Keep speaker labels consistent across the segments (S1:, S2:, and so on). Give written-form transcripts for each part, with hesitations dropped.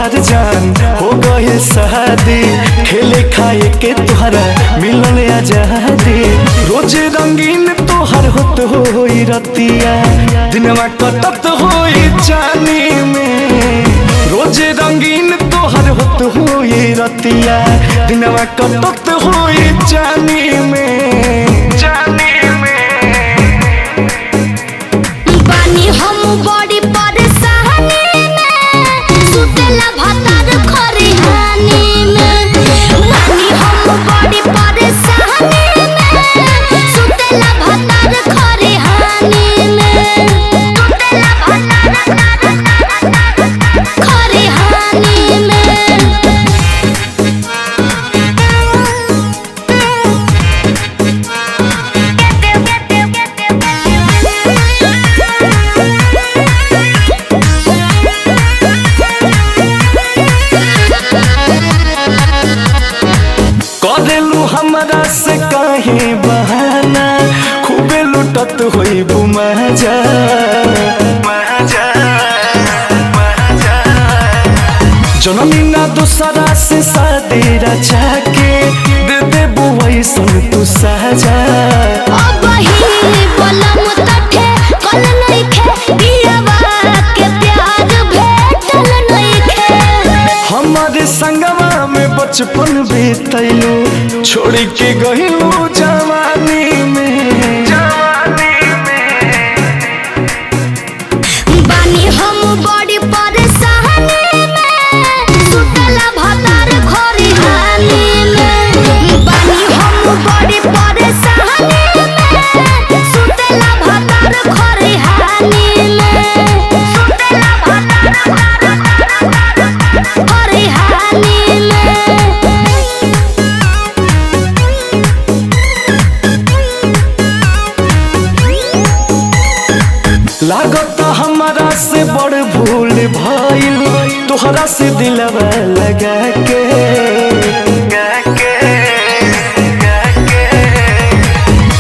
S1: तोहर जान हो गए शादी, खेले खाए के तुहरा मिलन आजादी। रोज रंगीन तोहर होत होई रतिया, दिनवा कटत होई जानी में। रोज रंगीन तोहर होत होई रतिया, दिनवा कटत होई जानी में, जानी में।
S2: बानी हम बड़ी परेशानी में, सुतेला भतार खरिहानी में। बानी हम बड़ी परेशानी में, सुतेला भतार खरिहानी में। सुतेला भतार खरिहानी में।
S1: करेलू हमरा से काहे बहाना, खूबे लुटत होई बुमाजा। जननी ना दूसरा से शादी रचा के, दे दे बुआई सुन तू साजा।
S2: अब ही बलम तठे कल नइखे, पियवा के प्यार भेटल नइखे।
S1: हमारे संगवा में बचपन बीतैलू, छोड़ी के गहिलू जवानी में, जवानी में।
S2: बानी हम बड़ी परेशानी में, सुतेला भतार खरिहानी में। बानी हम बड़ी परेशानी में, सुतेला भतार खरिहानी में। सुतेला भतार खरिहानी में।
S1: लागत हमारा से बड़ भूल भइल, तोहरा से दिलवा लगा के,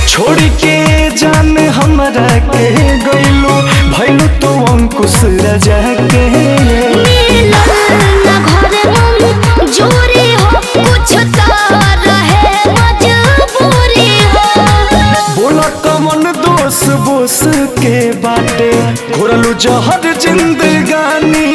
S1: छोड़ के जान हमरा के गइलू, भइलू तो अंकुश रजा के।
S2: मिलन ना घरे मन जोरी हो, कुछ तो रहे मजबूरी हो।
S1: बोला कमन दोष बोस के बाटे, घोरलू जहर जिंदगानी